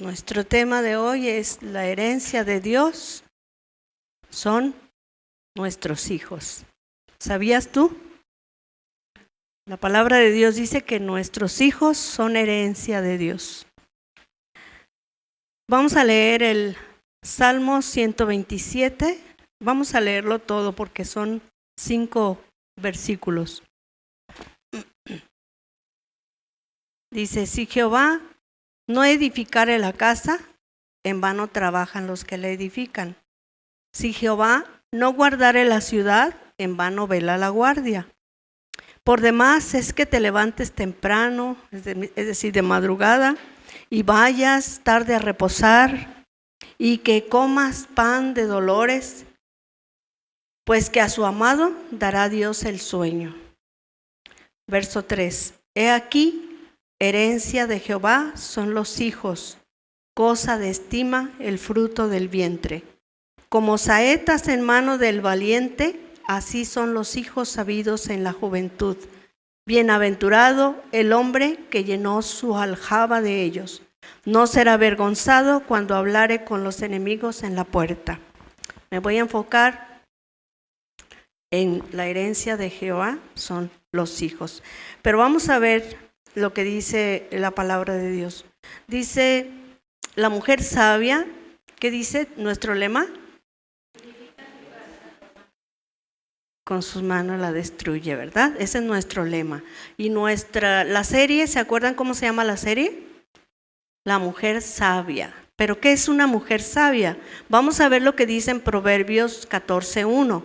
Nuestro tema de hoy es la herencia de Dios, son nuestros hijos. ¿Sabías tú? La palabra de Dios dice que nuestros hijos son herencia de Dios. Vamos a leer el Salmo 127. Vamos a leerlo todo porque son 5 versículos. Dice, si Jehová no edificare la casa, en vano trabajan los que la edifican. Si Jehová no guardare la ciudad, en vano vela la guardia. Por demás es que te levantes temprano, es decir, de madrugada, y vayas tarde a reposar, y que comas pan de dolores, pues que a su amado dará Dios el sueño. Verso 3. He aquí, herencia de Jehová son los hijos, cosa de estima el fruto del vientre. Como saetas en mano del valiente, así son los hijos sabidos en la juventud. Bienaventurado el hombre que llenó su aljaba de ellos. No será avergonzado cuando hablare con los enemigos en la puerta. Me voy a enfocar en la herencia de Jehová, son los hijos. Pero vamos a ver lo que dice la palabra de Dios. Dice la mujer sabia, ¿qué dice nuestro lema? Con sus manos la destruye, ¿verdad? Ese es nuestro lema. Y la serie, ¿se acuerdan cómo se llama la serie? La mujer sabia. ¿Pero qué es una mujer sabia? Vamos a ver lo que dice en Proverbios 14:1.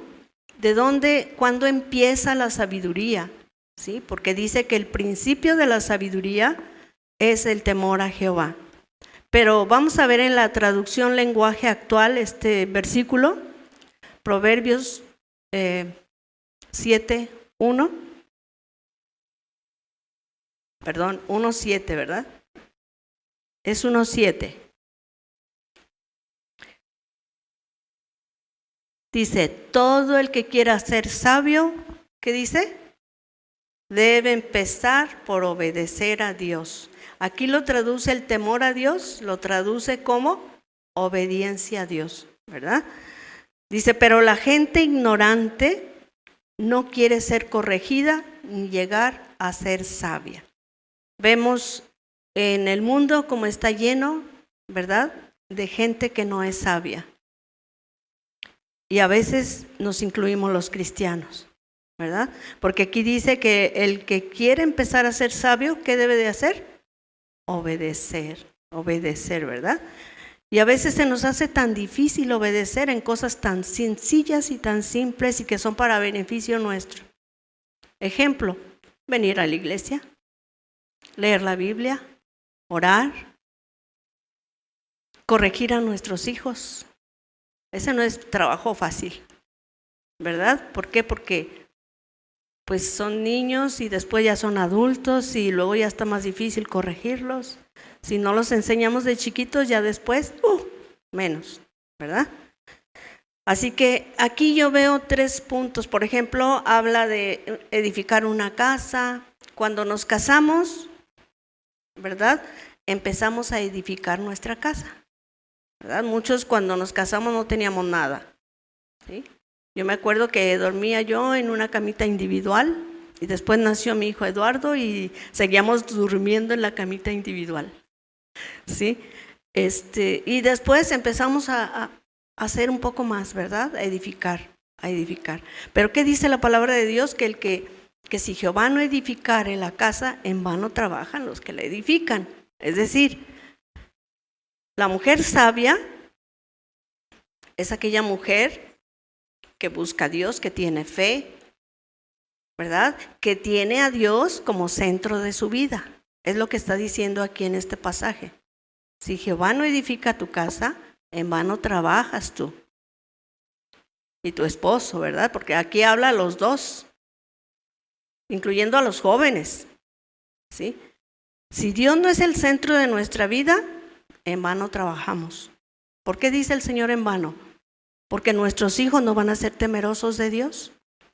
¿Cuándo empieza la sabiduría? ¿Sí? Porque dice que el principio de la sabiduría es el temor a Jehová. Pero vamos a ver en la traducción lenguaje actual este versículo, Proverbios 7:1. Perdón, 1:7, ¿verdad? Es 1:7. Dice, todo el que quiera ser sabio, ¿qué dice? Debe empezar por obedecer a Dios. Aquí lo traduce el temor a Dios, lo traduce como obediencia a Dios, ¿verdad? Dice, pero la gente ignorante no quiere ser corregida ni llegar a ser sabia. Vemos en el mundo como está lleno, ¿verdad?, de gente que no es sabia. Y a veces nos incluimos los cristianos, ¿verdad? Porque aquí dice que el que quiere empezar a ser sabio, ¿qué debe de hacer? Obedecer, ¿verdad? Y a veces se nos hace tan difícil obedecer en cosas tan sencillas y tan simples y que son para beneficio nuestro. Ejemplo, venir a la iglesia, leer la Biblia, orar, corregir a nuestros hijos. Ese no es trabajo fácil, ¿verdad? ¿Por qué? Porque pues son niños y después ya son adultos y luego ya está más difícil corregirlos. Si no los enseñamos de chiquitos, ya después, menos, ¿verdad? Así que aquí yo veo 3 puntos. Por ejemplo, habla de edificar una casa. Cuando nos casamos, ¿verdad?, empezamos a edificar nuestra casa, ¿verdad? Muchos cuando nos casamos no teníamos nada, ¿sí? Yo me acuerdo que dormía yo en una camita individual y después nació mi hijo Eduardo y seguíamos durmiendo en la camita individual, ¿sí? Y después empezamos a hacer un poco más, ¿verdad? A edificar. Pero ¿qué dice la palabra de Dios? Que si Jehová no edificare la casa, en vano trabajan los que la edifican. Es decir, la mujer sabia es aquella mujer que busca a Dios, que tiene fe, ¿verdad? Que tiene a Dios como centro de su vida. Es lo que está diciendo aquí en este pasaje. Si Jehová no edifica tu casa, en vano trabajas tú y tu esposo, ¿verdad? Porque aquí habla a los dos, incluyendo a los jóvenes, ¿sí? Si Dios no es el centro de nuestra vida, en vano trabajamos. ¿Por qué dice el Señor en vano? Porque nuestros hijos no van a ser temerosos de Dios,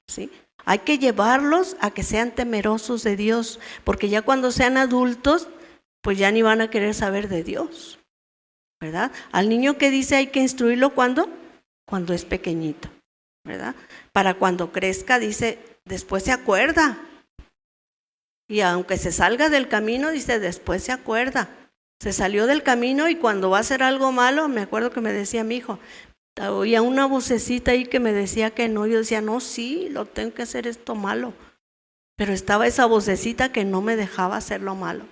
¿sí? Hay que llevarlos a que sean temerosos de Dios, porque ya cuando sean adultos, pues ya ni van a querer saber de Dios, ¿verdad? Al niño que dice hay que instruirlo cuando es pequeñito, ¿verdad? Para cuando crezca, dice, después se acuerda. Y aunque se salga del camino, dice, después se acuerda. Se salió del camino y cuando va a hacer algo malo, me acuerdo que me decía mi hijo, oía una vocecita ahí que me decía que no. Yo decía, no, sí, lo tengo que hacer esto malo. Pero estaba esa vocecita que no me dejaba hacer lo malo.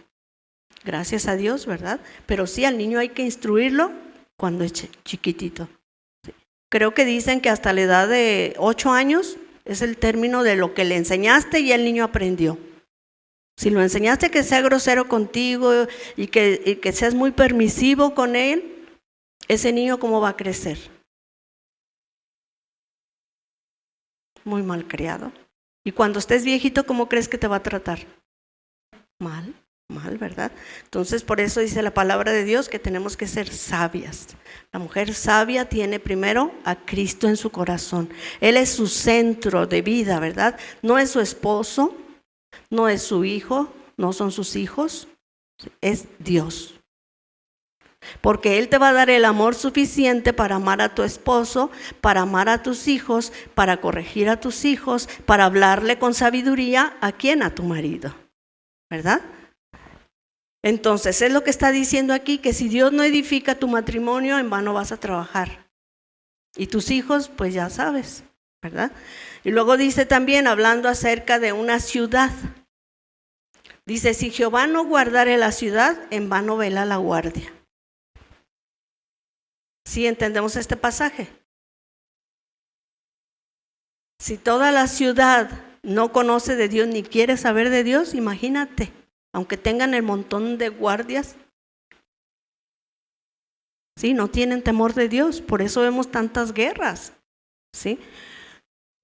Gracias a Dios, ¿verdad? Pero sí, al niño hay que instruirlo cuando es chiquitito. Creo que dicen que hasta la edad de 8 años es el término de lo que le enseñaste y el niño aprendió. Si lo enseñaste que sea grosero contigo y que seas muy permisivo con él, ese niño ¿cómo va a crecer? Muy malcriado. Y cuando estés viejito, ¿cómo crees que te va a tratar? Mal, ¿verdad? Entonces, por eso dice la palabra de Dios que tenemos que ser sabias. La mujer sabia tiene primero a Cristo en su corazón. Él es su centro de vida, ¿verdad? No es su esposo, no es su hijo, no son sus hijos, es Dios. Porque Él te va a dar el amor suficiente para amar a tu esposo, para amar a tus hijos, para corregir a tus hijos, para hablarle con sabiduría. ¿A quién? A tu marido, ¿verdad? Entonces, es lo que está diciendo aquí, que si Dios no edifica tu matrimonio, en vano vas a trabajar. Y tus hijos, pues ya sabes, ¿verdad? Y luego dice también, hablando acerca de una ciudad, dice, si Jehová no guardare la ciudad, en vano vela la guardia. ¿Sí entendemos este pasaje? Si toda la ciudad no conoce de Dios ni quiere saber de Dios, imagínate, aunque tengan el montón de guardias, ¿sí? No tienen temor de Dios, por eso vemos tantas guerras, ¿sí?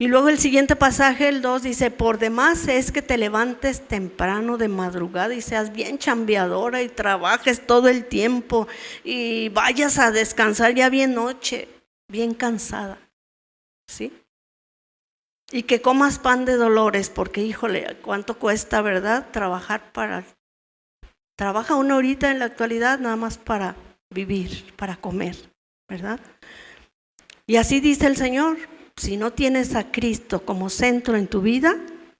Y luego el siguiente pasaje, el 2, dice, por demás es que te levantes temprano de madrugada y seas bien chambeadora y trabajes todo el tiempo y vayas a descansar ya bien noche, bien cansada, ¿sí? Y que comas pan de dolores, porque híjole, cuánto cuesta, ¿verdad? Trabaja una horita en la actualidad nada más para vivir, para comer, ¿verdad? Y así dice el Señor. Si no tienes a Cristo como centro en tu vida,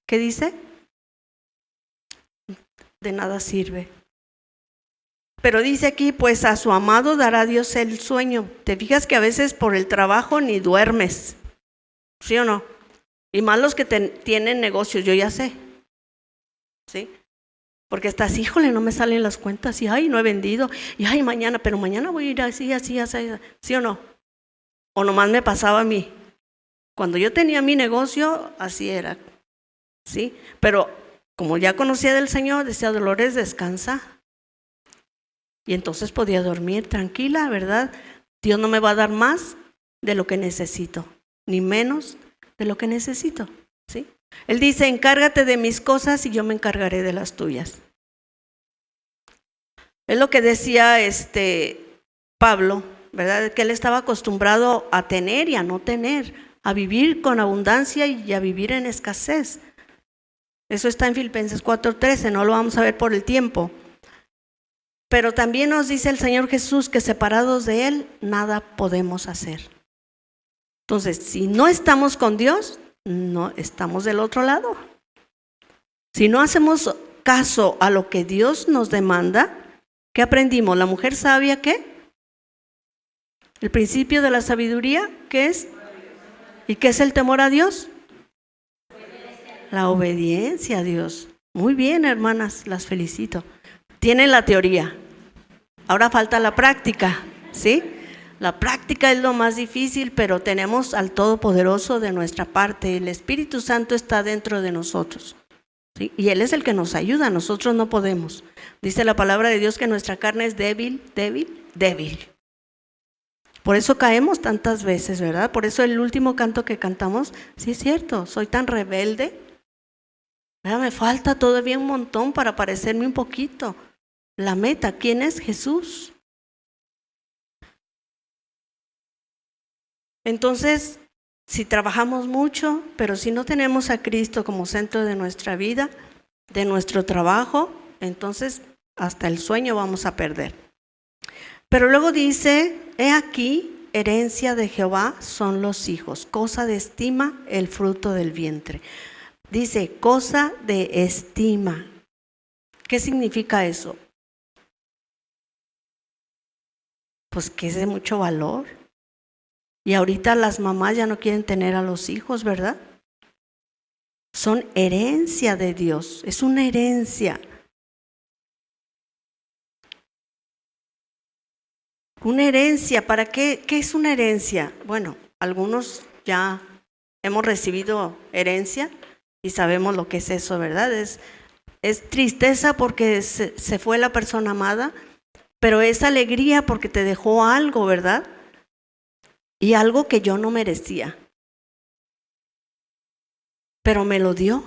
¿qué dice? De nada sirve. Pero dice aquí, pues a su amado dará Dios el sueño. Te fijas que a veces por el trabajo ni duermes, ¿sí o no? Y más los que tienen negocios, yo ya sé, ¿sí? Porque estás, híjole, no me salen las cuentas y ay, no he vendido, y ay, mañana, pero mañana voy a ir así, ¿sí o no? O nomás me pasaba a mí. Cuando yo tenía mi negocio, así era, ¿sí? Pero como ya conocía del Señor, decía, Dolores, descansa. Y entonces podía dormir tranquila, ¿verdad? Dios no me va a dar más de lo que necesito, ni menos de lo que necesito, ¿sí? Él dice, encárgate de mis cosas y yo me encargaré de las tuyas. Es lo que decía Pablo, ¿verdad? Que él estaba acostumbrado a tener y a no tener, a vivir con abundancia y a vivir en escasez. Eso está en Filipenses 4:13, no lo vamos a ver por el tiempo. Pero también nos dice el Señor Jesús que separados de Él, nada podemos hacer. Entonces, si no estamos con Dios, no estamos del otro lado. Si no hacemos caso a lo que Dios nos demanda, ¿qué aprendimos? La mujer sabia, ¿qué? El principio de la sabiduría, ¿qué es? ¿Y qué es el temor a Dios? La obediencia a Dios. Muy bien, hermanas, las felicito. Tienen la teoría. Ahora falta la práctica, ¿sí? La práctica es lo más difícil, pero tenemos al Todopoderoso de nuestra parte. El Espíritu Santo está dentro de nosotros, ¿sí? Y Él es el que nos ayuda, nosotros no podemos. Dice la palabra de Dios que nuestra carne es débil. Por eso caemos tantas veces, ¿verdad? Por eso el último canto que cantamos, sí es cierto, soy tan rebelde, ¿verdad? Me falta todavía un montón para parecerme un poquito. La meta, ¿quién es? Jesús. Entonces, si trabajamos mucho, pero si no tenemos a Cristo como centro de nuestra vida, de nuestro trabajo, entonces hasta el sueño vamos a perder. Pero luego dice, he aquí, herencia de Jehová son los hijos, cosa de estima el fruto del vientre. Dice, cosa de estima. ¿Qué significa eso? Pues que es de mucho valor. Y ahorita las mamás ya no quieren tener a los hijos, ¿verdad? Son herencia de Dios, es una herencia. Una herencia, ¿para qué? ¿Qué es una herencia? Bueno, algunos ya hemos recibido herencia y sabemos lo que es eso, ¿verdad? Es tristeza porque se fue la persona amada, pero es alegría porque te dejó algo, ¿verdad? Y algo que yo no merecía, pero me lo dio.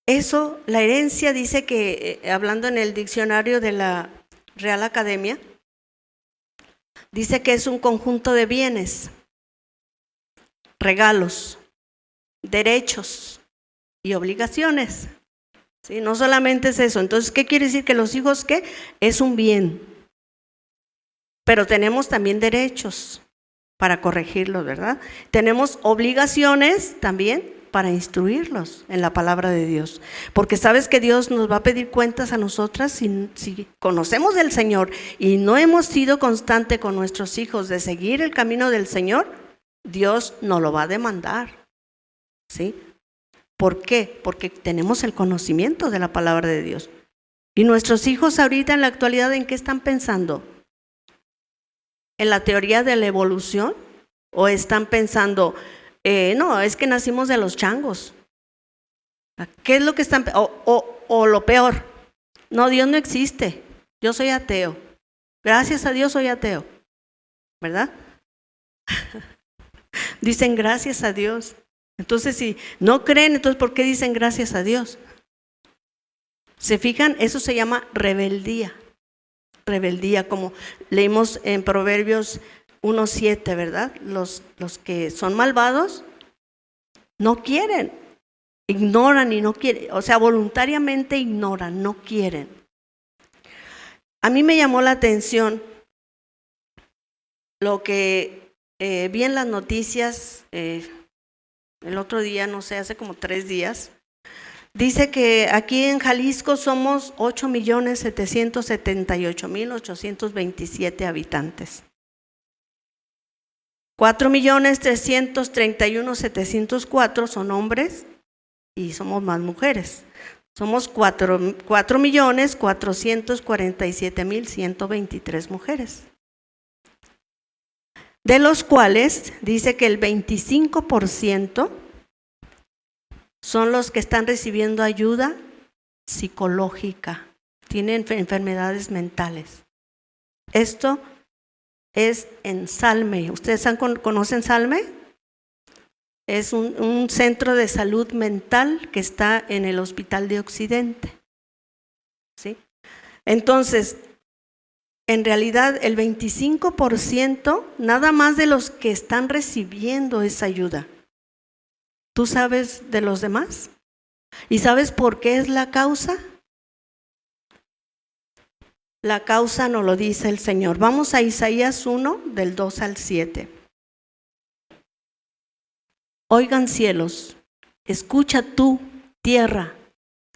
Eso, la herencia dice que, hablando en el diccionario de la Real Academia, dice que es un conjunto de bienes, regalos, derechos y obligaciones. ¿Sí? No solamente es eso. Entonces, ¿qué quiere decir? Que los hijos, ¿qué? Es un bien. Pero tenemos también derechos para corregirlos, ¿verdad? Tenemos obligaciones también para instruirlos en la palabra de Dios. Porque sabes que Dios nos va a pedir cuentas a nosotras si conocemos del Señor y no hemos sido constante con nuestros hijos de seguir el camino del Señor, Dios nos lo va a demandar. ¿Sí? ¿Por qué? Porque tenemos el conocimiento de la palabra de Dios. Y nuestros hijos ahorita en la actualidad, ¿en qué están pensando? ¿En la teoría de la evolución? ¿O están pensando, no, es que nacimos de los changos? ¿Qué es lo que están? O lo peor, no, Dios no existe, yo soy ateo. Gracias a Dios soy ateo, ¿verdad? Dicen gracias a Dios. Entonces, si no creen, entonces ¿por qué dicen gracias a Dios? ¿Se fijan? Eso se llama rebeldía. Rebeldía, como leímos en Proverbios 1:7, ¿verdad? Los que son malvados no quieren, ignoran y no quieren, o sea, voluntariamente ignoran, no quieren. A mí me llamó la atención lo que vi en las noticias el otro día, no sé, hace como 3 días. Dice que aquí en Jalisco somos 8,778,827 habitantes. 4,331,704 son hombres y somos más mujeres. Somos 4,447,123 mujeres. De los cuales dice que el 25% son los que están recibiendo ayuda psicológica, tienen enfermedades mentales. Esto es en Salme. ¿Ustedes conocen Salme? Es un centro de salud mental que está en el Hospital de Occidente. ¿Sí? Entonces, en realidad el 25% nada más de los que están recibiendo esa ayuda. ¿Tú sabes de los demás? ¿Y sabes por qué es la causa? La causa nos lo dice el Señor. Vamos a Isaías 1, del 2 al 7. Oigan cielos, escucha tú, tierra.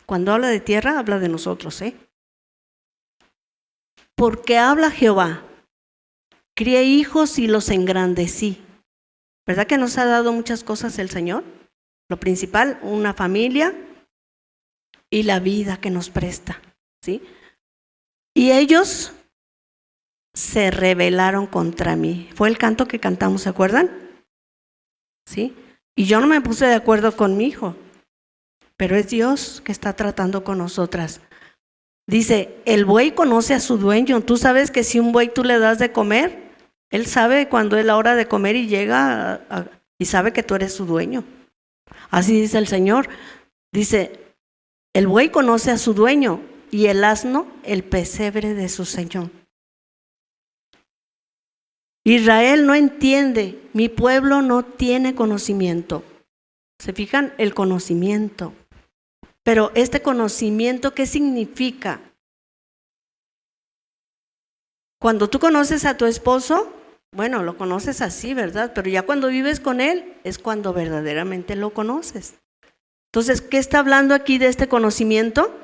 Cuando habla de tierra, habla de nosotros, ¿eh? Porque habla Jehová, crié hijos y los engrandecí. ¿Verdad que nos ha dado muchas cosas el Señor? Lo principal, una familia y la vida que nos presta, ¿sí? Y ellos se rebelaron contra mí. Fue el canto que cantamos, ¿se acuerdan? ¿Sí? Y yo no me puse de acuerdo con mi hijo, pero es Dios que está tratando con nosotras. Dice, el buey conoce a su dueño. Tú sabes que si un buey tú le das de comer, él sabe cuando es la hora de comer y llega y sabe que tú eres su dueño. Así dice el Señor. Dice, el buey conoce a su dueño y el asno el pesebre de su Señor. Israel no entiende, mi pueblo no tiene conocimiento. ¿Se fijan? El conocimiento. Pero este conocimiento, ¿qué significa? Cuando tú conoces a tu esposo, bueno, lo conoces así, ¿verdad? Pero ya cuando vives con él es cuando verdaderamente lo conoces. Entonces, ¿qué está hablando aquí de este conocimiento?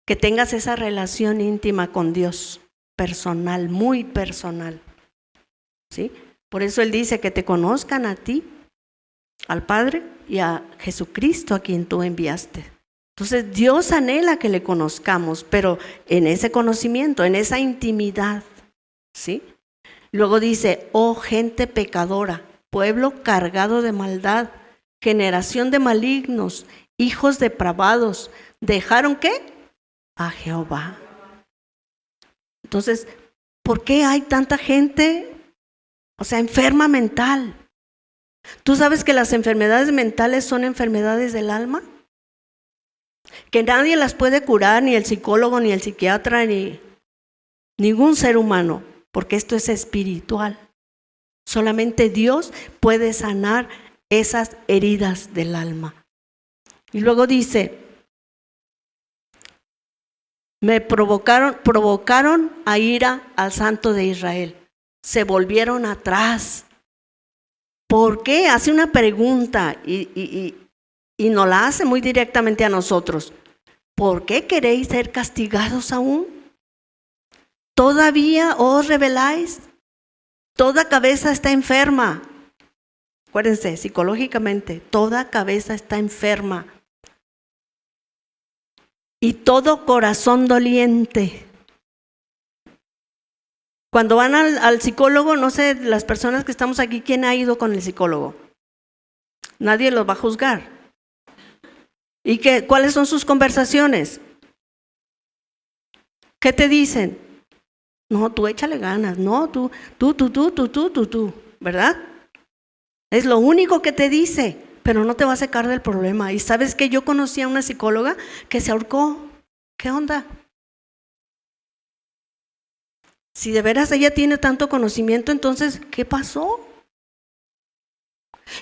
Que tengas esa relación íntima con Dios, personal, muy personal, ¿sí? Por eso Él dice que te conozcan a ti, al Padre y a Jesucristo a quien tú enviaste. Entonces, Dios anhela que le conozcamos, pero en ese conocimiento, en esa intimidad, ¿sí? Luego dice, oh gente pecadora, pueblo cargado de maldad, generación de malignos, hijos depravados, ¿dejaron qué? A Jehová. Entonces, ¿por qué hay tanta gente, enferma mental? ¿Tú sabes que las enfermedades mentales son enfermedades del alma? Que nadie las puede curar, ni el psicólogo, ni el psiquiatra, ni ningún ser humano, porque esto es espiritual. Solamente Dios puede sanar esas heridas del alma. Y luego dice, me provocaron a ira al Santo de Israel. Se volvieron atrás. ¿Por qué? Hace una pregunta y nos la hace muy directamente a nosotros. ¿Por qué queréis ser castigados aún? ¿Todavía os rebeláis? Toda cabeza está enferma. Acuérdense, psicológicamente, toda cabeza está enferma. Y todo corazón doliente. Cuando van al psicólogo, no sé, las personas que estamos aquí, ¿quién ha ido con el psicólogo? Nadie los va a juzgar. ¿Y cuáles son sus conversaciones? ¿Qué te dicen? No, tú échale ganas, no, tú, ¿verdad? Es lo único que te dice, pero no te va a sacar del problema. Y sabes que yo conocí a una psicóloga que se ahorcó. ¿Qué onda? Si de veras ella tiene tanto conocimiento, entonces, ¿qué pasó?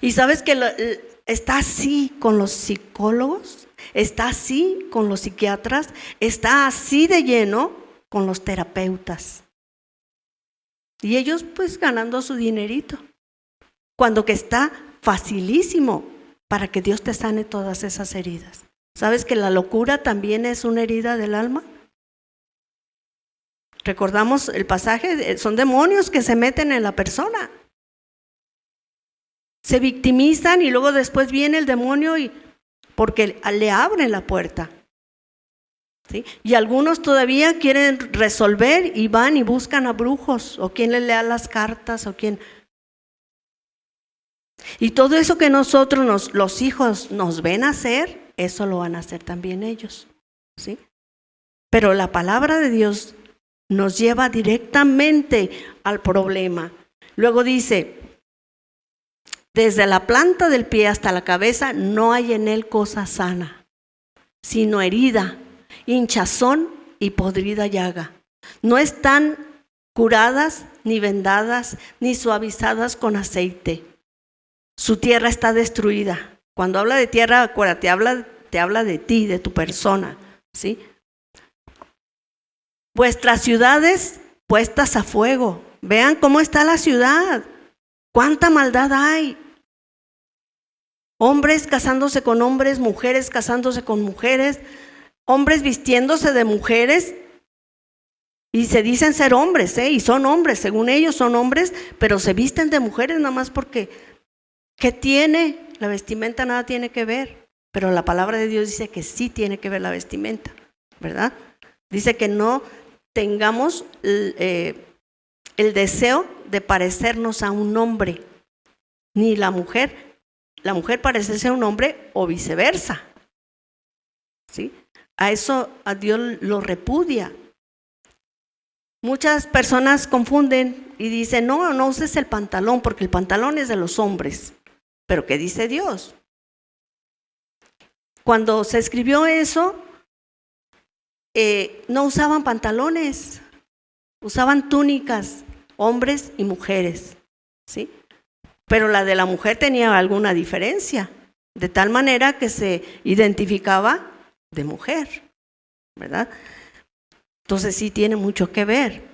Y sabes que está así con los psicólogos, está así con los psiquiatras, está así de lleno con los terapeutas. Y ellos pues ganando su dinerito. Cuando que está facilísimo para que Dios te sane todas esas heridas. ¿Sabes que la locura también es una herida del alma? Recordamos el pasaje, son demonios que se meten en la persona. Se victimizan y luego después viene el demonio porque le abren la puerta. ¿Sí? Y algunos todavía quieren resolver y van y buscan a brujos o quien les lea las cartas o quien. Y todo eso que nosotros, los hijos, nos ven hacer, eso lo van a hacer también ellos. ¿Sí? Pero la palabra de Dios nos lleva directamente al problema. Luego dice, desde la planta del pie hasta la cabeza no hay en él cosa sana, sino herida, hinchazón y podrida llaga. No están curadas, ni vendadas, ni suavizadas con aceite. Su tierra está destruida. Cuando habla de tierra, acuérdate, te habla de ti, de tu persona, ¿sí? Vuestras ciudades puestas a fuego. Vean cómo está la ciudad. ¿Cuánta maldad hay? Hombres casándose con hombres, mujeres casándose con mujeres, hombres vistiéndose de mujeres y se dicen ser hombres, y son hombres, según ellos son hombres, pero se visten de mujeres nada más porque, ¿qué tiene? La vestimenta nada tiene que ver, pero la palabra de Dios dice que sí tiene que ver la vestimenta, ¿verdad? Dice que no tengamos el deseo de parecernos a un hombre, ni la mujer parecerse a un hombre o viceversa, ¿sí? A eso a Dios lo repudia. Muchas personas confunden y dicen, no uses el pantalón porque el pantalón es de los hombres. ¿Pero qué dice Dios? Cuando se escribió eso, no usaban pantalones, usaban túnicas, hombres y mujeres, ¿sí? Pero la de la mujer tenía alguna diferencia, de tal manera que se identificaba de mujer, ¿verdad? Entonces sí tiene mucho que ver.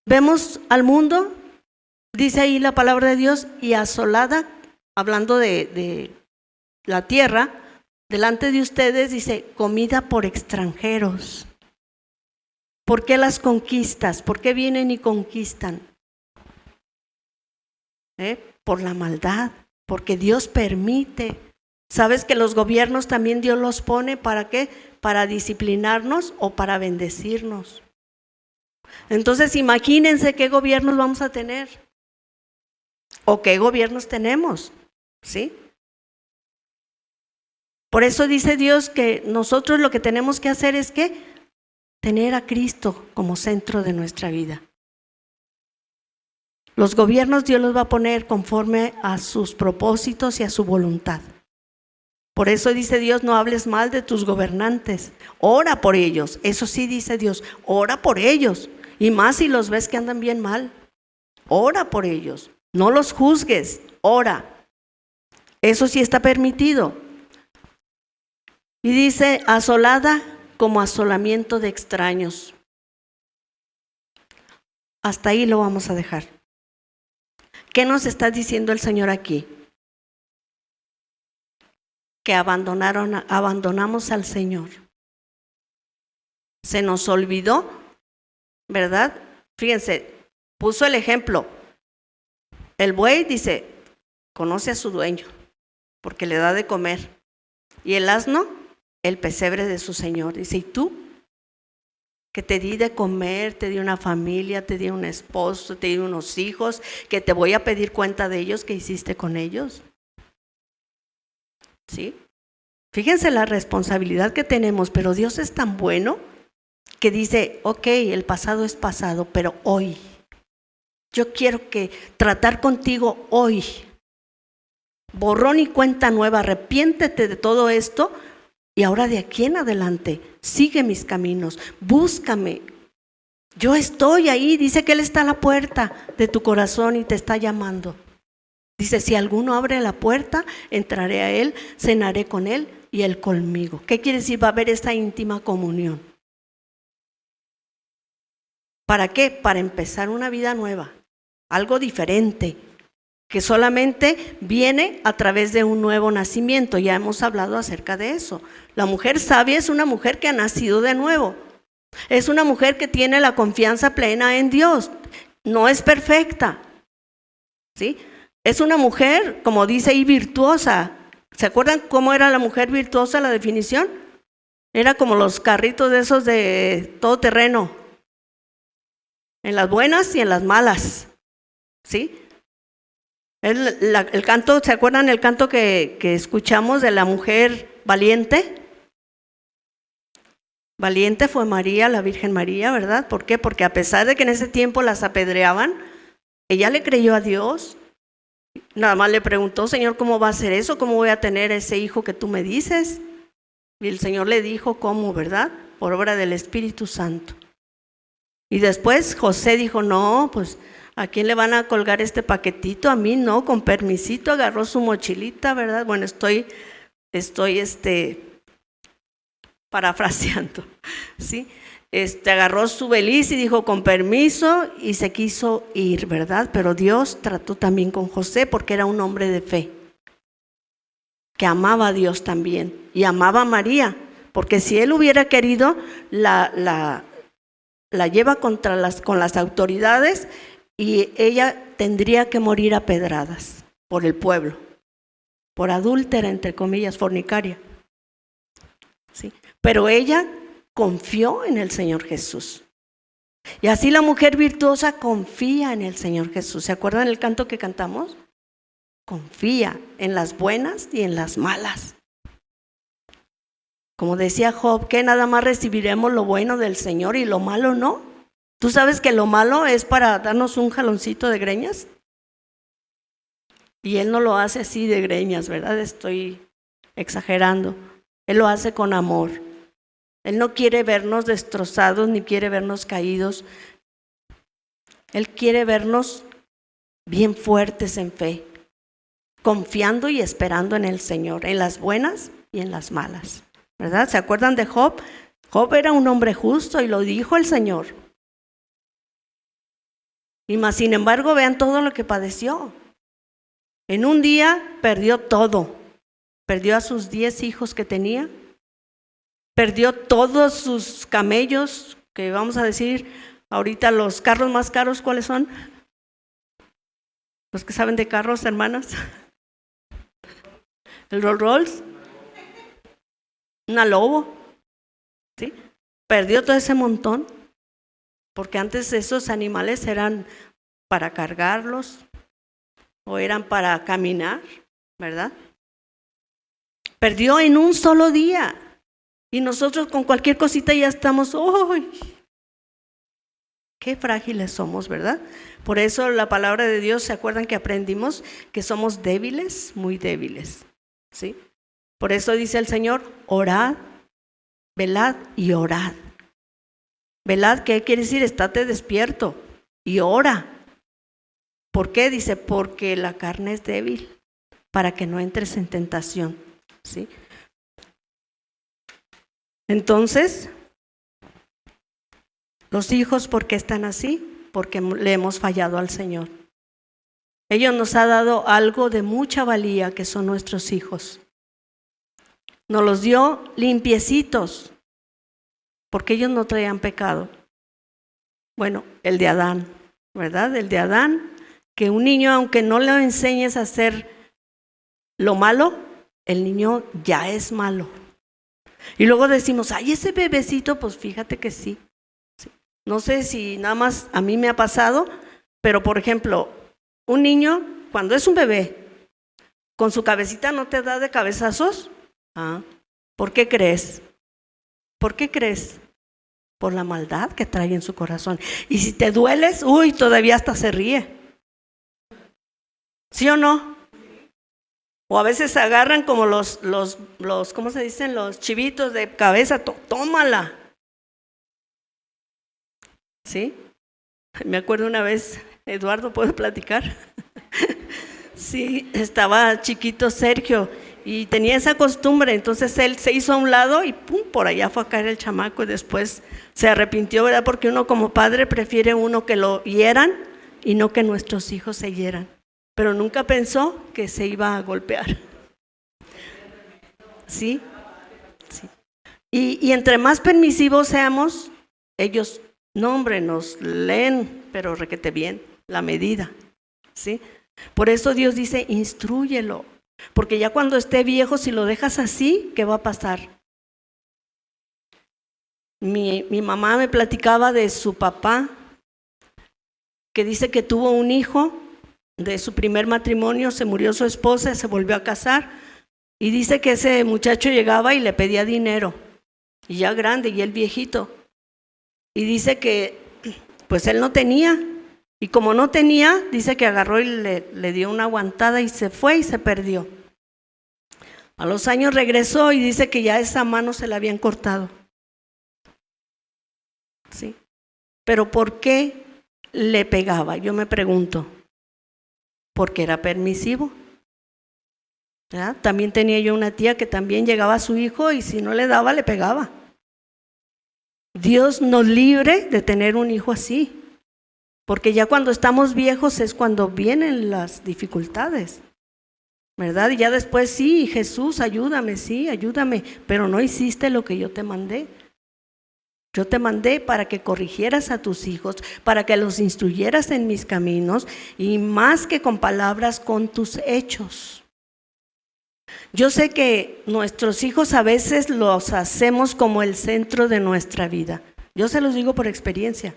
Vemos al mundo, dice ahí la palabra de Dios, y asolada, hablando de la tierra, delante de ustedes dice, comida por extranjeros. ¿Por qué las conquistas? ¿Por qué vienen y conquistan? Por la maldad, porque Dios permite. ¿Sabes que los gobiernos también Dios los pone para qué? Para disciplinarnos o para bendecirnos. Entonces imagínense qué gobiernos vamos a tener o qué gobiernos tenemos, ¿sí? Por eso dice Dios que nosotros lo que tenemos que hacer es que tener a Cristo como centro de nuestra vida. Los gobiernos Dios los va a poner conforme a sus propósitos y a su voluntad. Por eso dice Dios, no hables mal de tus gobernantes, ora por ellos. Eso sí dice Dios, ora por ellos. Y más si los ves que andan bien mal, ora por ellos. No los juzgues, ora. Eso sí está permitido. Y dice, asolada como asolamiento de extraños. Hasta ahí lo vamos a dejar. ¿Qué nos está diciendo el Señor aquí? Que abandonamos al Señor. Se nos olvidó, ¿verdad? Fíjense, puso el ejemplo. El buey dice, conoce a su dueño, porque le da de comer. Y el asno, el pesebre de su Señor. Dice, ¿y tú? Que te di de comer, te di una familia, te di un esposo, te di unos hijos, que te voy a pedir cuenta de ellos, ¿qué hiciste con ellos? ¿Sí? Fíjense la responsabilidad que tenemos, pero Dios es tan bueno que dice, ok, el pasado es pasado, pero hoy, yo quiero tratar contigo hoy. Borrón y cuenta nueva, arrepiéntete de todo esto y ahora de aquí en adelante, sigue mis caminos, búscame. Yo estoy ahí, dice que Él está a la puerta de tu corazón y te está llamando. Dice, si alguno abre la puerta, entraré a Él, cenaré con Él y Él conmigo. ¿Qué quiere decir? Va a haber esta íntima comunión. ¿Para qué? Para empezar una vida nueva, algo diferente, que solamente viene a través de un nuevo nacimiento. Ya hemos hablado acerca de eso. La mujer sabia es una mujer que ha nacido de nuevo. Es una mujer que tiene la confianza plena en Dios. No es perfecta, ¿sí? Es una mujer, como dice ahí, virtuosa. ¿Se acuerdan cómo era la mujer virtuosa, la definición? Era como los carritos de esos de todo terreno, en las buenas y en las malas, ¿sí? El canto, ¿se acuerdan el canto que escuchamos de la mujer valiente? Valiente fue María, la Virgen María, ¿verdad? ¿Por qué? Porque a pesar de que en ese tiempo las apedreaban, ella le creyó a Dios. Nada más le preguntó, Señor, ¿cómo va a ser eso? ¿Cómo voy a tener ese hijo que tú me dices? Y el Señor le dijo, ¿cómo, verdad? Por obra del Espíritu Santo. Y después José dijo, no, pues, ¿a quién le van a colgar este paquetito? A mí no, con permisito, agarró su mochilita, ¿verdad? Bueno, estoy parafraseando, ¿sí? Agarró su beliz y dijo, con permiso, y se quiso ir, ¿verdad? Pero Dios trató también con José porque era un hombre de fe, que amaba a Dios también, y amaba a María, porque si él hubiera querido, la lleva con las autoridades, y ella tendría que morir a pedradas por el pueblo, por adúltera, entre comillas, fornicaria, ¿sí? Pero ella confió en el Señor Jesús. Y así la mujer virtuosa confía en el Señor Jesús. ¿Se acuerdan el canto que cantamos? Confía en las buenas y en las malas. Como decía Job, que nada más recibiremos lo bueno del Señor y lo malo no. ¿Tú sabes que lo malo es para darnos un jaloncito de greñas? Y Él no lo hace así de greñas, ¿verdad? Estoy exagerando. Él lo hace con amor. Él no quiere vernos destrozados ni quiere vernos caídos. Él quiere vernos bien fuertes en fe, confiando y esperando en el Señor, en las buenas y en las malas, ¿verdad? ¿Se acuerdan de Job? Job era un hombre justo y lo dijo el Señor. Y más sin embargo, vean todo lo que padeció. En un día perdió todo. Perdió a sus 10 hijos que tenía. Perdió todos sus camellos, que vamos a decir, ahorita los carros más caros, ¿cuáles son? Los que saben de carros, hermanas. El Rolls Royce. Una Lobo. ¿Sí? Perdió todo ese montón. Porque antes esos animales eran para cargarlos o eran para caminar, ¿verdad? Perdió en un solo día. Y nosotros con cualquier cosita ya estamos, ¡ay! Qué frágiles somos, ¿verdad? Por eso la palabra de Dios, ¿se acuerdan que aprendimos que somos débiles? Muy débiles, ¿sí? Por eso dice el Señor, orad, velad y orad. Velad, ¿qué quiere decir? Estate despierto y ora. ¿Por qué? Dice, porque la carne es débil, para que no entres en tentación, ¿sí? Entonces, los hijos, ¿por qué están así? Porque le hemos fallado al Señor. Ellos nos ha dado algo de mucha valía, que son nuestros hijos. Nos los dio limpiecitos, porque ellos no traían pecado. Bueno, el de Adán, ¿verdad? El de Adán, que un niño, aunque no le enseñes a hacer lo malo, el niño ya es malo. Y luego decimos, ay, ese bebecito, pues fíjate que sí. No sé si nada más a mí me ha pasado, pero por ejemplo, un niño, cuando es un bebé, con su cabecita no te da de cabezazos. ¿Por qué crees? ¿Por qué crees? Por la maldad que trae en su corazón. Y si te dueles, uy, todavía hasta se ríe. ¿Sí o no? O a veces agarran como los ¿cómo se dicen? Los chivitos de cabeza, tómala. ¿Sí? Me acuerdo una vez, Eduardo, ¿puedo platicar? Sí, estaba chiquito Sergio y tenía esa costumbre, entonces él se hizo a un lado y pum, por allá fue a caer el chamaco y después se arrepintió, ¿verdad? Porque uno como padre prefiere uno que lo hieran y no que nuestros hijos se hieran. Pero nunca pensó que se iba a golpear. ¿Sí? Sí. Y entre más permisivos seamos, ellos, no hombre, nos leen, pero requete bien, la medida. ¿Sí? Por eso Dios dice, instrúyelo. Porque ya cuando esté viejo, si lo dejas así, ¿qué va a pasar? Mi mamá me platicaba de su papá, que dice que tuvo un hijo de su primer matrimonio, se murió su esposa, se volvió a casar, y dice que ese muchacho llegaba y le pedía dinero, y ya grande, y él viejito, y dice que pues él no tenía, y como no tenía, dice que agarró y le dio una aguantada y se fue y se perdió. A los años regresó y dice que ya esa mano se la habían cortado. ¿Sí? Pero ¿por qué le pegaba? Yo me pregunto. Porque era permisivo. ¿Verdad? También tenía yo una tía que también llegaba a su hijo y si no le daba, le pegaba. Dios nos libre de tener un hijo así. Porque ya cuando estamos viejos es cuando vienen las dificultades. ¿Verdad? Y ya después, sí, Jesús, ayúdame, sí, ayúdame, pero no hiciste lo que yo te mandé. Yo te mandé para que corrigieras a tus hijos, para que los instruyeras en mis caminos y más que con palabras, con tus hechos. Yo sé que nuestros hijos a veces los hacemos como el centro de nuestra vida. Yo se los digo por experiencia.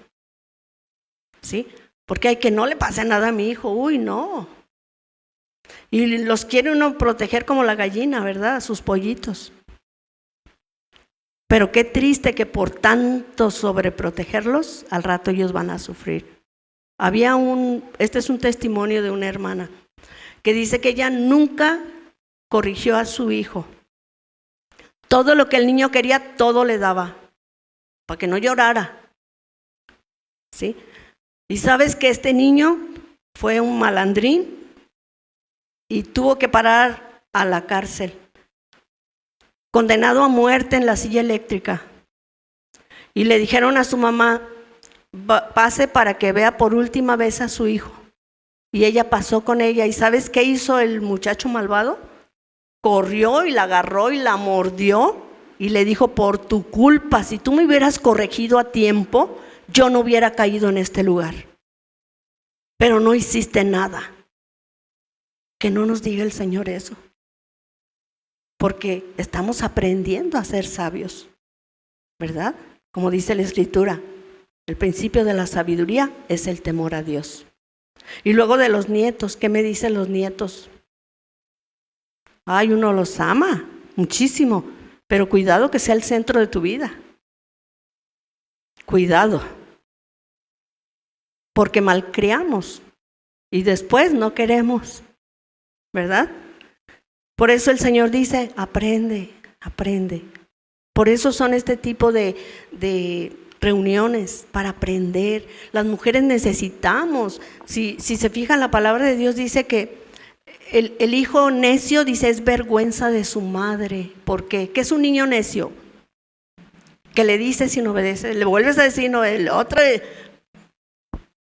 ¿Sí? Porque hay que no le pase nada a mi hijo, uy, no. Y los quiere uno proteger como la gallina, ¿verdad? A sus pollitos. Pero qué triste que por tanto sobreprotegerlos, al rato ellos van a sufrir. Este es un testimonio de una hermana, que dice que ella nunca corrigió a su hijo. Todo lo que el niño quería, todo le daba, para que no llorara. ¿Sí? Y sabes que este niño fue un malandrín y tuvo que parar a la cárcel. Condenado a muerte en la silla eléctrica. Y le dijeron a su mamá, pase para que vea por última vez a su hijo. Y ella pasó con ella. ¿Y sabes qué hizo el muchacho malvado? Corrió y la agarró y la mordió y le dijo: por tu culpa, si tú me hubieras corregido a tiempo, yo no hubiera caído en este lugar. Pero no hiciste nada. Que no nos diga el Señor eso. Porque estamos aprendiendo a ser sabios, ¿verdad? Como dice la Escritura, el principio de la sabiduría es el temor a Dios. Y luego de los nietos, ¿qué me dicen los nietos? Ay, uno los ama muchísimo, pero cuidado que sea el centro de tu vida. Cuidado, porque malcriamos y después no queremos, ¿verdad? Por eso el Señor dice: aprende, aprende. Por eso son este tipo de reuniones, para aprender. Las mujeres necesitamos. Si se fijan, la palabra de Dios dice que el hijo necio, dice, es vergüenza de su madre. ¿Por qué? ¿Qué es un niño necio? Que le dice sin obedecer, le vuelves a decir, no, el otro.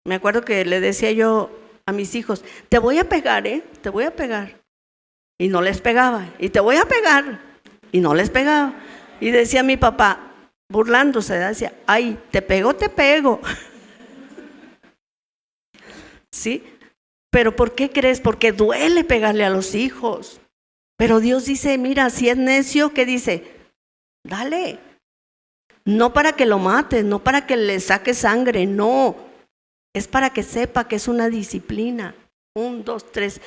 Me acuerdo que le decía yo a mis hijos: te voy a pegar, te voy a pegar. Y no les pegaba. Y te voy a pegar. Y no les pegaba. Y decía mi papá, burlándose, decía: ay, te pego, te pego. ¿Sí? Pero ¿por qué crees? Porque duele pegarle a los hijos. Pero Dios dice: mira, si es necio, ¿qué dice? Dale. No para que lo mates, no para que le saques sangre, no. Es para que sepa que es una disciplina. 1, 2, 3.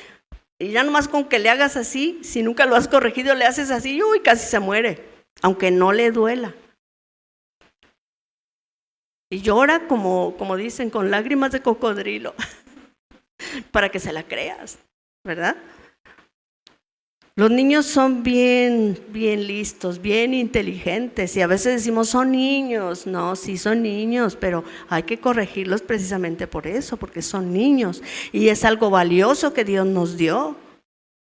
Y ya nomás con que le hagas así, si nunca lo has corregido, le haces así, uy, casi se muere, aunque no le duela. Y llora como dicen, con lágrimas de cocodrilo, para que se la creas, ¿verdad? Los niños son bien listos, bien inteligentes, y a veces decimos: son niños. No, sí son niños, pero hay que corregirlos precisamente por eso, porque son niños, y es algo valioso que Dios nos dio,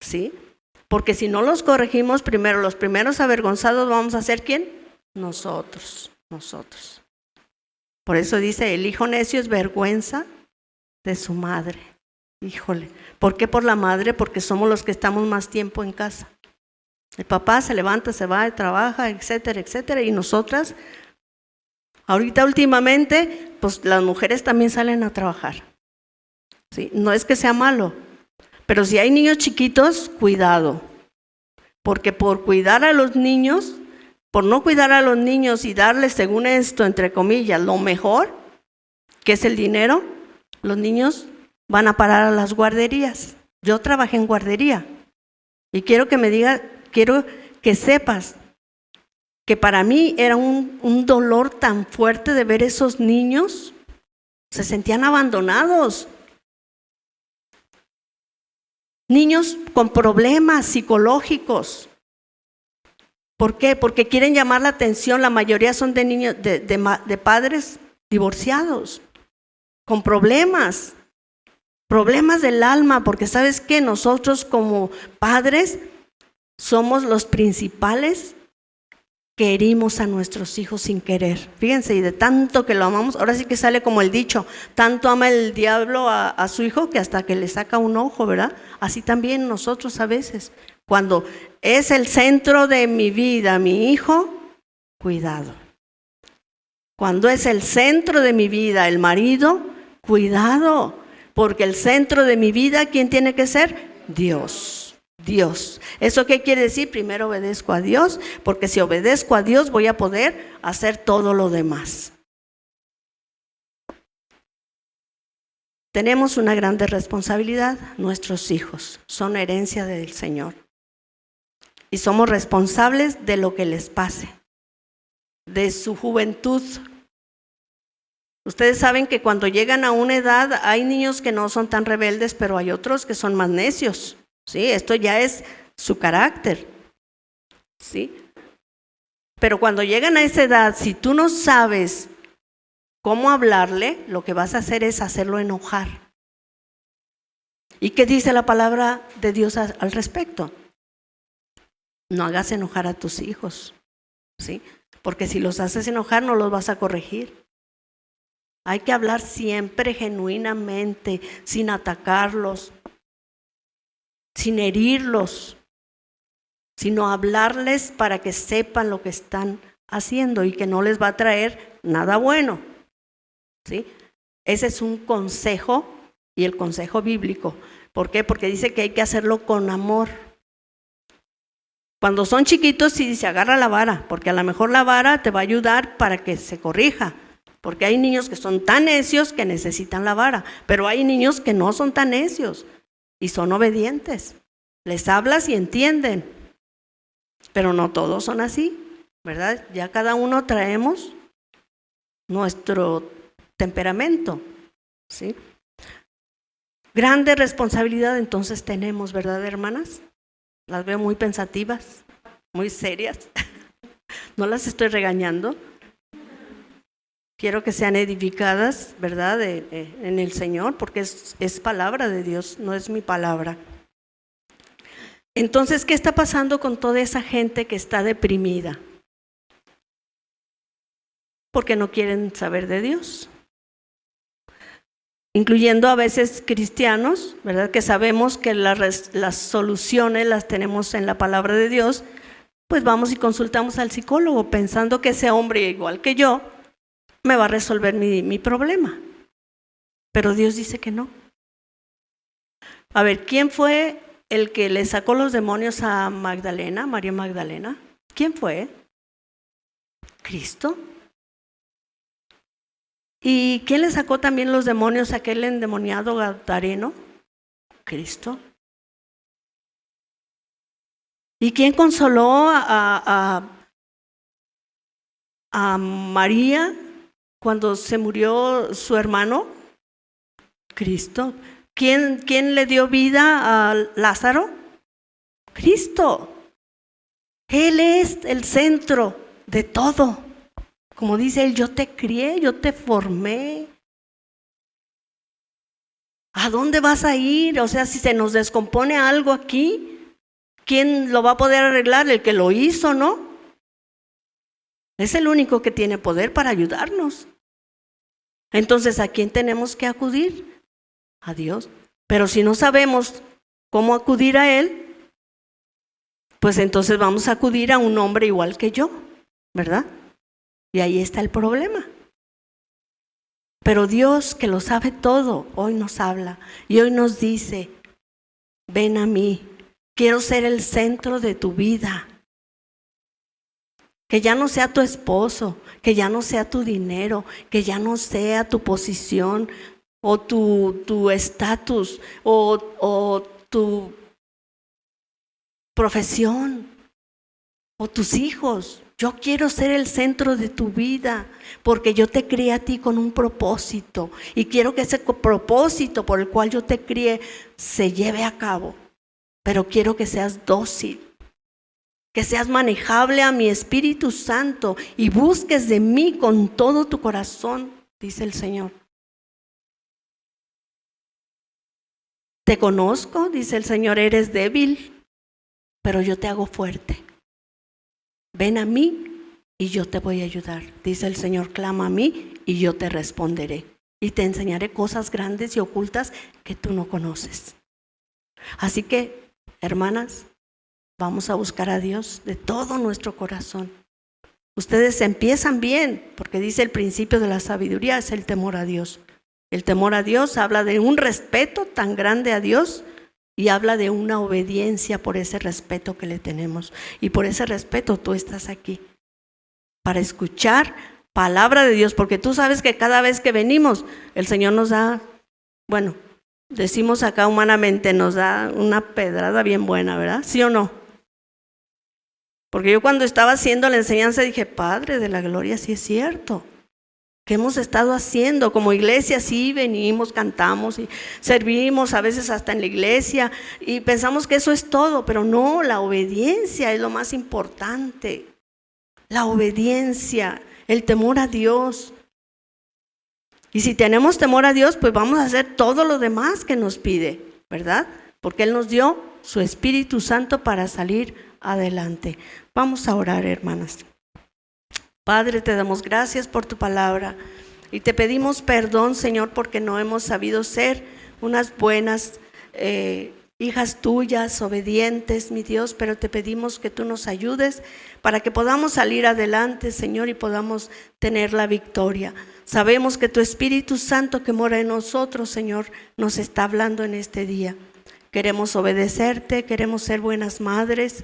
¿sí? Porque si no los corregimos primero, los primeros avergonzados vamos a ser ¿quién? Nosotros. Por eso dice: el hijo necio es vergüenza de su madre. Híjole, ¿por qué por la madre? Porque somos los que estamos más tiempo en casa. El papá se levanta, se va, trabaja, etcétera, etcétera. Y nosotras, ahorita últimamente, pues las mujeres también salen a trabajar. ¿Sí? No es que sea malo, pero si hay niños chiquitos, cuidado. Porque por cuidar a los niños, por no cuidar a los niños y darles, según esto, entre comillas, lo mejor, que es el dinero, los niños van a parar a las guarderías. Yo trabajé en guardería y quiero que sepas que para mí era un dolor tan fuerte de ver esos niños, se sentían abandonados. Niños con problemas psicológicos. ¿Por qué? Porque quieren llamar la atención. La mayoría son de niños, de padres divorciados, con problemas del alma, porque ¿sabes qué? Nosotros como padres somos los principales que herimos a nuestros hijos sin querer. Fíjense, y de tanto que lo amamos, ahora sí que sale como el dicho: tanto ama el diablo a su hijo que hasta que le saca un ojo, ¿verdad? Así también nosotros a veces, cuando es el centro de mi vida mi hijo, cuidado. Cuando es el centro de mi vida el marido, cuidado. Porque el centro de mi vida, ¿quién tiene que ser? Dios. ¿Eso qué quiere decir? Primero obedezco a Dios, porque si obedezco a Dios voy a poder hacer todo lo demás. Tenemos una grande responsabilidad. Nuestros hijos son herencia del Señor. Y somos responsables de lo que les pase, de su juventud. Ustedes saben que cuando llegan a una edad hay niños que no son tan rebeldes, pero hay otros que son más necios. ¿Sí? Esto ya es su carácter. ¿Sí? Pero cuando llegan a esa edad, si tú no sabes cómo hablarle, lo que vas a hacer es hacerlo enojar. ¿Y qué dice la palabra de Dios al respecto? No hagas enojar a tus hijos. ¿Sí? Porque si los haces enojar no los vas a corregir. Hay que hablar siempre genuinamente, sin atacarlos, sin herirlos, sino hablarles para que sepan lo que están haciendo y que no les va a traer nada bueno, ¿sí? Ese es un consejo, y el consejo bíblico. ¿Por qué? Porque dice que hay que hacerlo con amor. Cuando son chiquitos sí se agarra la vara, porque a lo mejor la vara te va a ayudar para que se corrija, porque hay niños que son tan necios que necesitan la vara, pero hay niños que no son tan necios y son obedientes. Les hablas y entienden, pero no todos son así, ¿verdad? Ya cada uno traemos nuestro temperamento, ¿sí? Grande responsabilidad entonces tenemos, ¿verdad, hermanas? Las veo muy pensativas, muy serias. No las estoy regañando. Quiero que sean edificadas, ¿verdad? En el Señor, porque es palabra de Dios, no es mi palabra. Entonces, ¿qué está pasando con toda esa gente que está deprimida? Porque no quieren saber de Dios. Incluyendo a veces cristianos, ¿verdad? Que sabemos que las soluciones las tenemos en la palabra de Dios, pues vamos y consultamos al psicólogo pensando que ese hombre, igual que yo, me va a resolver mi problema. Pero Dios dice que no. A ver, ¿quién fue el que le sacó los demonios a Magdalena, María Magdalena? ¿Quién fue? Cristo. ¿Y quién le sacó también los demonios a aquel endemoniado gadareno? Cristo. ¿Y quién consoló a María cuando se murió su hermano? Cristo. ¿Quién le dio vida a Lázaro? Cristo. Él es el centro de todo. Como dice él, yo te crié, yo te formé. ¿A dónde vas a ir? O sea, si se nos descompone algo aquí, ¿quién lo va a poder arreglar? El que lo hizo, ¿no? Es el único que tiene poder para ayudarnos. Entonces, ¿a quién tenemos que acudir? A Dios. Pero si no sabemos cómo acudir a Él, pues entonces vamos a acudir a un hombre igual que yo, ¿verdad? Y ahí está el problema. Pero Dios, que lo sabe todo, hoy nos habla y hoy nos dice, ven a mí, quiero ser el centro de tu vida. Que ya no sea tu esposo, que ya no sea tu dinero, que ya no sea tu posición o tu estatus o tu profesión o tus hijos. Yo quiero ser el centro de tu vida porque yo te crié a ti con un propósito y quiero que ese propósito por el cual yo te crié se lleve a cabo, pero quiero que seas dócil, que seas manejable a mi Espíritu Santo y busques de mí con todo tu corazón, dice el Señor. Te conozco, dice el Señor, eres débil, pero yo te hago fuerte. Ven a mí y yo te voy a ayudar. Dice el Señor, clama a mí y yo te responderé. Y te enseñaré cosas grandes y ocultas que tú no conoces. Así que, hermanas, vamos a buscar a Dios de todo nuestro corazón. Ustedes empiezan bien, porque dice el principio de la sabiduría es el temor a Dios. El temor a Dios habla de un respeto tan grande a Dios y habla de una obediencia por ese respeto que le tenemos. Y por ese respeto tú estás aquí, para escuchar palabra de Dios, porque tú sabes que cada vez que venimos, el Señor nos da, bueno, decimos acá humanamente, nos da una pedrada bien buena, ¿verdad? ¿Sí o no? Porque yo cuando estaba haciendo la enseñanza dije, Padre de la gloria, sí es cierto. ¿Qué hemos estado haciendo? Como iglesia sí venimos, cantamos y servimos a veces hasta en la iglesia y pensamos que eso es todo, pero no, la obediencia es lo más importante. La obediencia, el temor a Dios. Y si tenemos temor a Dios, pues vamos a hacer todo lo demás que nos pide, ¿verdad? Porque Él nos dio su Espíritu Santo para salir adelante. Vamos a orar, hermanas. Padre, te damos gracias por tu palabra Y te pedimos perdón, Señor, porque no hemos sabido ser unas buenas hijas tuyas, obedientes, mi Dios, pero te pedimos que tú nos ayudes para que podamos salir adelante, Señor, y podamos tener la victoria. Sabemos que tu Espíritu Santo que mora en nosotros, Señor, nos está hablando en este día. Queremos obedecerte, queremos ser buenas madres,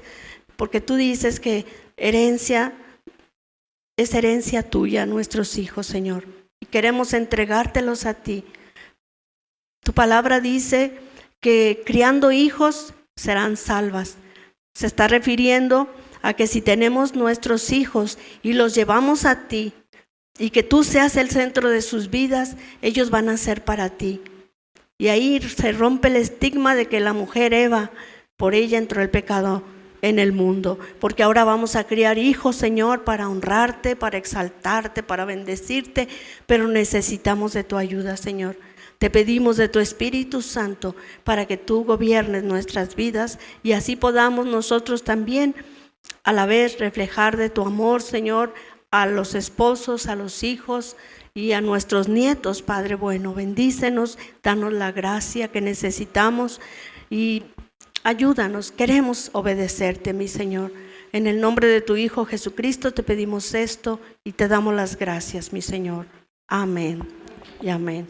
porque tú dices que es herencia tuya, nuestros hijos, Señor. Y queremos entregártelos a ti. Tu palabra dice que criando hijos serán salvas. Se está refiriendo a que si tenemos nuestros hijos y los llevamos a ti y que tú seas el centro de sus vidas, ellos van a ser para ti. Y ahí se rompe el estigma de que la mujer Eva, por ella entró el pecado en el mundo, porque ahora vamos a criar hijos, Señor, para honrarte, para exaltarte, para bendecirte, pero necesitamos de tu ayuda, Señor. Te pedimos de tu Espíritu Santo para que tú gobiernes nuestras vidas y así podamos nosotros también a la vez reflejar de tu amor, Señor, a los esposos, a los hijos y a nuestros nietos, Padre bueno. Bendícenos, danos la gracia que necesitamos y ayúdanos, queremos obedecerte, mi Señor. En el nombre de tu Hijo Jesucristo te pedimos esto y te damos las gracias, mi Señor. Amén y amén.